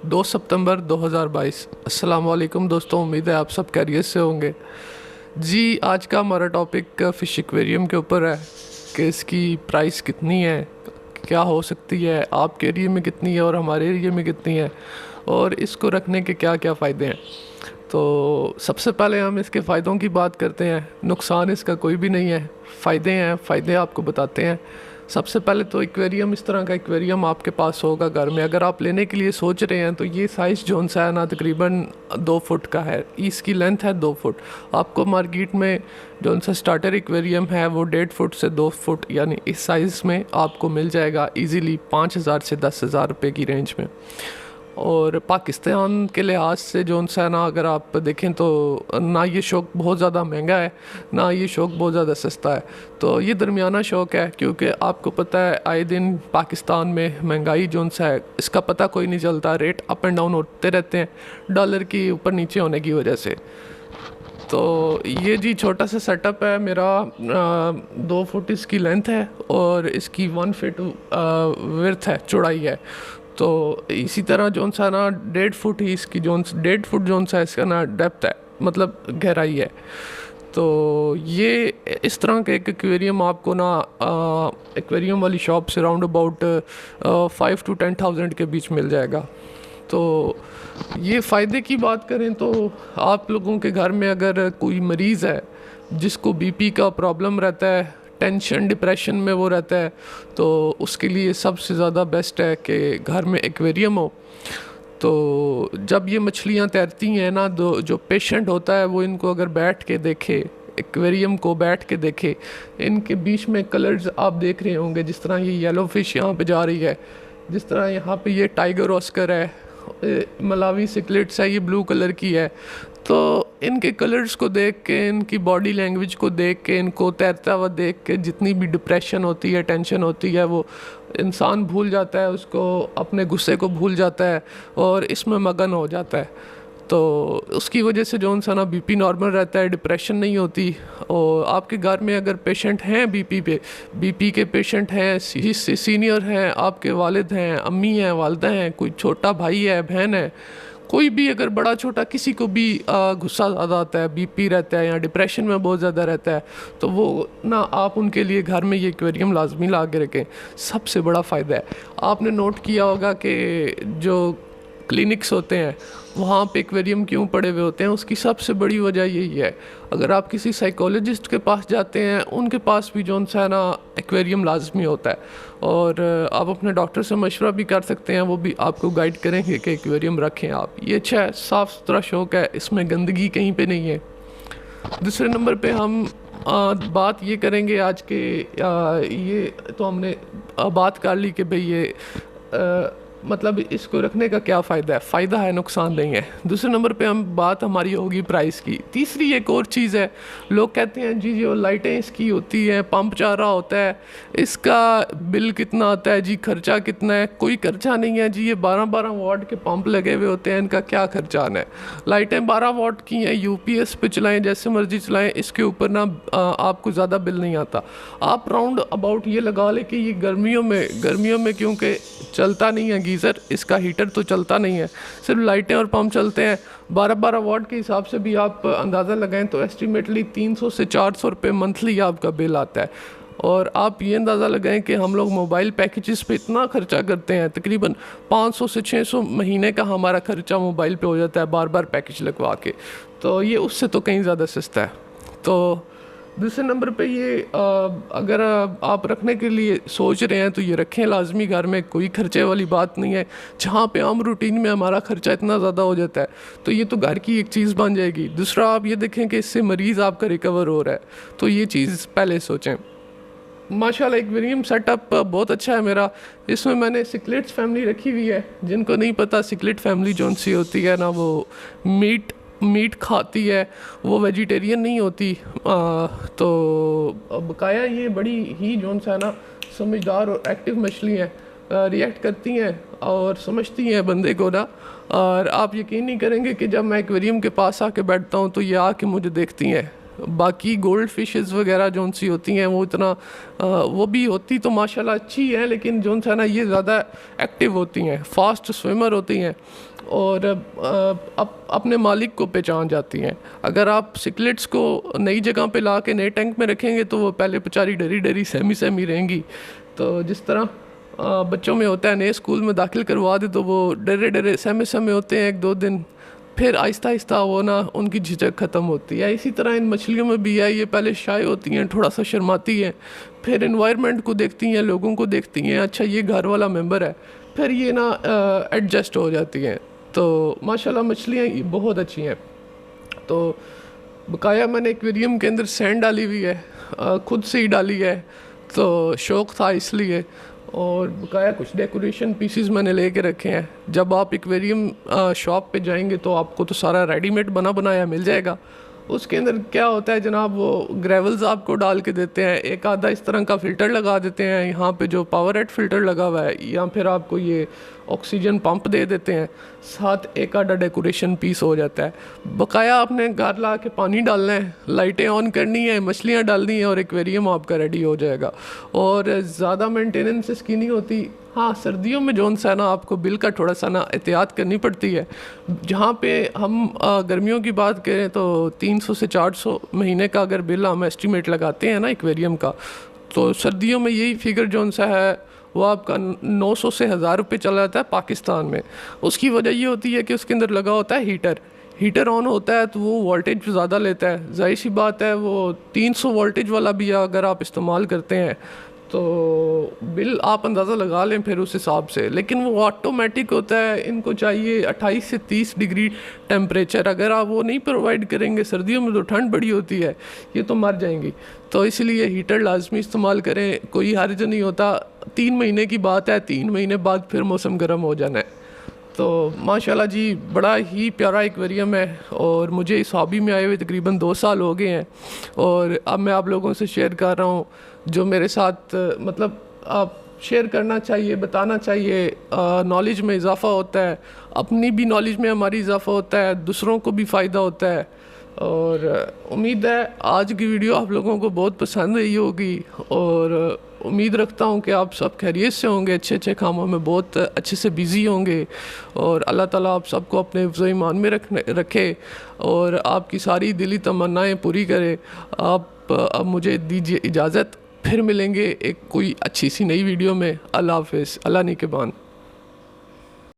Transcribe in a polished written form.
2 सितंबर 2022। अस्सलाम वालेकुम दोस्तों, उम्मीद है आप सब खैरियत से होंगे। जी, आज का हमारा टॉपिक फ़िश एक्वेरियम के ऊपर है कि इसकी प्राइस कितनी है, क्या हो सकती है, आपके एरिए में कितनी है और हमारे एरिए में कितनी है, और इसको रखने के क्या क्या फ़ायदे हैं। तो सबसे पहले हम इसके फ़ायदों की बात करते हैं। नुकसान इसका कोई भी नहीं है, फ़ायदे हैं, फ़ायदे आपको बताते हैं। सबसे पहले तो एक्वेरियम, इस तरह का एक्वेरियम आपके पास होगा घर में। अगर आप लेने के लिए सोच रहे हैं तो ये साइज़ जोन सा है ना, तकरीबन 2 फुट का है। इसकी लेंथ है 2 फुट। आपको मार्केट में जोन सा स्टार्टर एक्वेरियम है वो 1.5 फुट से 2 फुट यानी इस साइज़ में आपको मिल जाएगा इजीली 5,000 से 10,000 रुपये की रेंज में। और पाकिस्तान के लिहाज से जो सा ना, अगर आप देखें तो ना ये शौक़ बहुत ज़्यादा महंगा है, ना ये शौक़ बहुत ज़्यादा सस्ता है। तो ये दरमियाना शौक़ है, क्योंकि आपको पता है आए दिन पाकिस्तान में महंगाई जो सा है इसका पता कोई नहीं चलता, रेट अप एंड डाउन होते रहते हैं डॉलर की ऊपर नीचे होने की वजह से। तो ये जी छोटा सा सेटअप है मेरा। 2 फुट इसकी लेंथ है और इसकी 1 फीट विड्थ है, चौड़ाई है। तो इसी तरह जोन सा ना 1.5 फुट ही इसकी 1.5 फुट जोन सा इसका ना डेप्थ है, मतलब गहराई है। तो ये इस तरह के एक एक्वेरियम आपको ना एक्वेरियम वाली शॉप से राउंड अबाउट 5 to 10,000 के बीच मिल जाएगा। तो ये फ़ायदे की बात करें तो आप लोगों के घर में अगर कोई मरीज़ है जिसको बीपी का प्रॉब्लम रहता है, टेंशन डिप्रेशन में वो रहता है, तो उसके लिए सबसे ज़्यादा बेस्ट है कि घर में एक्वेरियम हो। तो जब ये मछलियाँ तैरती हैं ना, तो जो पेशेंट होता है वो इनको अगर बैठ के देखे, एक्वेरियम को बैठ के देखे, इनके बीच में कलर्स आप देख रहे होंगे, जिस तरह ये येलो फिश यहाँ पे जा रही है, जिस तरह यहाँ पे ये टाइगर ऑस्कर है, मलावी सिक्लेट्स है, ये ब्लू कलर की है। तो इनके कलर्स को देख के, इनकी बॉडी लैंग्वेज को देख के, इनको तैरता हुआ देख के जितनी भी डिप्रेशन होती है, टेंशन होती है, वो इंसान भूल जाता है, उसको अपने गुस्से को भूल जाता है और इसमें मगन हो जाता है। तो उसकी वजह से जो इंसान बीपी नॉर्मल रहता है, डिप्रेशन नहीं होती। और आपके घर में अगर पेशेंट हैं बीपी के पेशेंट हैं, सीनियर हैं, आपके वालिद हैं, अम्मी हैं, वालदा हैं, कोई छोटा भाई है, बहन है, कोई भी अगर बड़ा छोटा किसी को भी गुस्सा ज़्यादा आता है, बीपी रहता है या डिप्रेशन में बहुत ज़्यादा रहता है, तो वो ना आप उनके लिए घर में ये एक्वेरियम लाजमी ला के रखें। सबसे बड़ा फ़ायदा है, आपने नोट किया होगा कि जो क्लिनिक्स होते हैं वहाँ पे एक्वेरियम क्यों पड़े हुए होते हैं, उसकी सबसे बड़ी वजह यही है। अगर आप किसी साइकोलॉजिस्ट के पास जाते हैं, उनके पास भी जो सा ना एक्वेरियम लाजमी होता है। और आप अपने डॉक्टर से मशवरा भी कर सकते हैं, वो भी आपको गाइड करेंगे कि एक्वेरियम रखें आप। ये अच्छा है, साफ़ सुथरा शौक़ है, इसमें गंदगी कहीं पे नहीं है। दूसरे नंबर पे हम बात ये करेंगे आज के, ये तो हमने बात कर ली कि भाई ये मतलब इसको रखने का क्या फ़ायदा है, फ़ायदा है, नुकसान नहीं है। दूसरे नंबर पे हम बात हमारी होगी प्राइस की। तीसरी एक और चीज़ है, लोग कहते हैं जी जो लाइटें इसकी होती हैं, पंप चाह रहा होता है, इसका बिल कितना आता है जी, खर्चा कितना है। कोई खर्चा नहीं है जी, ये 12-12 वाट के पंप लगे हुए होते हैं, इनका क्या खर्चा आना है। लाइटें 12 वाट की हैं, यूपीएस पे चलाएँ, जैसे मर्जी चलाएँ, इसके ऊपर ना आपको ज़्यादा बिल नहीं आता। आप राउंड अबाउट ये लगा लें कि ये गर्मियों में क्योंकि चलता नहीं है गीज़र, इसका हीटर तो चलता नहीं है, सिर्फ लाइटें और पंप चलते हैं। 12-12 वाट के हिसाब से भी आप अंदाज़ा लगाएं तो एस्टिमेटली 300 से 400 रुपये मंथली आपका बिल आता है। और आप ये अंदाज़ा लगाएं कि हम लोग मोबाइल पैकेजेस पे इतना खर्चा करते हैं, तकरीबन 500 से 600 महीने का हमारा खर्चा मोबाइल पे हो जाता है बार बार पैकेज लगवा के। तो ये उससे तो कहीं ज़्यादा सस्ता है। तो दूसरे नंबर पे ये अगर आप रखने के लिए सोच रहे हैं तो ये रखें लाजमी, घर में कोई खर्चे वाली बात नहीं है। जहाँ पे आम रूटीन में हमारा खर्चा इतना ज़्यादा हो जाता है, तो ये तो घर की एक चीज़ बन जाएगी। दूसरा, आप ये देखें कि इससे मरीज़ आपका रिकवर हो रहा है, तो ये चीज़ पहले सोचें। माशाल्लाह एक्वेरियम सेटअप बहुत अच्छा है मेरा। इसमें मैंने सिक्लेट्स फैमिली रखी हुई है। जिनको नहीं पता, सिक्लेट फैमिली जौन सी होती है ना, वो मीट खाती है, वो वेजिटेरियन नहीं होती। तो बकाया ये बड़ी ही जोन सा ना समझदार और एक्टिव मछली हैं, रिएक्ट करती हैं और समझती हैं बंदे को ना। और आप यकीन नहीं करेंगे कि जब मैं एक्वेरियम के पास आके बैठता हूँ तो ये आके मुझे देखती हैं। باقی گولڈ فشز وغیرہ جون سی ہوتی ہیں وہ اتنا وہ بھی ہوتی تو ماشاءاللہ اچھی ہیں، لیکن جون سا نا یہ زیادہ ایکٹیو ہوتی ہیں، فاسٹ سوئمر ہوتی ہیں اور اپنے مالک کو پہچان جاتی ہیں۔ اگر آپ سکلیٹس کو نئی جگہ پہ لا کے نئے ٹینک میں رکھیں گے تو وہ پہلے بیچاری ڈری ڈری سہمی رہیں گی، تو جس طرح بچوں میں ہوتا ہے نئے اسکول میں داخل کروا دے تو وہ ڈرے سہمے ہوتے ہیں ایک دو دن، پھر آہستہ آہستہ وہ نا ان کی جھجک ختم ہوتی ہے۔ اسی طرح ان مچھلیوں میں بھی ہے، یہ پہلے شائع ہوتی ہیں، تھوڑا سا شرماتی ہیں، پھر انوائرمنٹ کو دیکھتی ہیں، لوگوں کو دیکھتی ہیں، اچھا یہ گھر والا ممبر ہے، پھر یہ نا ایڈجسٹ ہو جاتی ہیں۔ تو ماشاءاللہ مچھلیاں بہت اچھی ہیں۔ تو بقایا میں نے ایکویریم کے اندر سینڈ ڈالی ہوئی ہے، خود سے ہی ڈالی ہے، تو شوق تھا اس لیے، اور بقایا کچھ ڈیکوریشن پیسز میں نے لے کے رکھے ہیں۔ جب آپ ایکویریم شاپ پہ جائیں گے تو آپ کو تو سارا ریڈی میڈ بنا بنایا مل جائے گا۔ اس کے اندر کیا ہوتا ہے جناب، وہ گریولز آپ کو ڈال کے دیتے ہیں، ایک آدھا اس طرح کا فلٹر لگا دیتے ہیں یہاں پہ جو پاور ایٹ فلٹر لگا ہوا ہے، یا پھر آپ کو یہ آکسیجن پمپ دے دیتے ہیں، ساتھ ایک آدھا ڈیکوریشن پیس ہو جاتا ہے۔ بقایا آپ نے گھر لا کے پانی ڈالنا ہے، لائٹیں آن کرنی ہیں، مچھلیاں ڈالنی ہیں، اور ایکویریم آپ کا ریڈی ہو جائے گا، اور زیادہ مینٹیننس اس کی نہیں ہوتی۔ ہاں سردیوں میں جون سا نا آپ کو بل کا تھوڑا سا نا احتیاط کرنی پڑتی ہے، جہاں پہ ہم گرمیوں کی بات کریں تو 300 سے 400 مہینے کا اگر بل ہم ایسٹیمیٹ لگاتے ہیں نا ایکویریم کا، تو سردیوں میں یہی فگر جون سا ہے وہ آپ کا 900 سے 1000 روپے چلا جاتا ہے پاکستان میں۔ اس کی وجہ یہ ہوتی ہے کہ اس کے اندر لگا ہوتا ہے ہیٹر آن ہوتا ہے تو وہ وولٹیج زیادہ لیتا ہے، ظاہر سی بات ہے وہ 300 وولٹیج والا بھی اگر آپ استعمال کرتے ہیں تو بل آپ اندازہ لگا لیں پھر اس حساب سے، لیکن وہ آٹومیٹک ہوتا ہے، ان کو چاہیے 28 سے 30 ڈگری ٹیمپریچر، اگر آپ وہ نہیں پرووائڈ کریں گے، سردیوں میں تو ٹھنڈ بڑی ہوتی ہے، یہ تو مر جائیں گی، تو اس لیے ہیٹر لازمی استعمال کریں، کوئی حرج نہیں ہوتا۔ 3 مہینے کی بات ہے، 3 مہینے بعد پھر موسم گرم ہو جانا ہے۔ تو ماشاءاللہ جی بڑا ہی پیارا ایکویریم ہے، اور مجھے اس ہابی میں آئے ہوئے تقریباً 2 سال ہو گئے ہیں، اور اب میں آپ لوگوں سے شیئر کر رہا ہوں جو میرے ساتھ مطلب آپ شیئر کرنا چاہیے، بتانا چاہیے، نالج میں اضافہ ہوتا ہے، اپنی بھی نالج میں ہماری اضافہ ہوتا ہے، دوسروں کو بھی فائدہ ہوتا ہے، اور امید ہے آج کی ویڈیو آپ لوگوں کو بہت پسند آئی ہوگی، اور امید رکھتا ہوں کہ آپ سب خیریت سے ہوں گے، اچھے کاموں میں بہت اچھے سے بیزی ہوں گے، اور اللہ تعالیٰ آپ سب کو اپنے حفظ و ایمان میں رکھے، اور آپ کی ساری دلی تمنائیں پوری کرے۔ آپ اب مجھے دیجیے اجازت، پھر ملیں گے ایک کوئی اچھی سی نئی ویڈیو میں۔ اللہ حافظ، اللہ نگہبان۔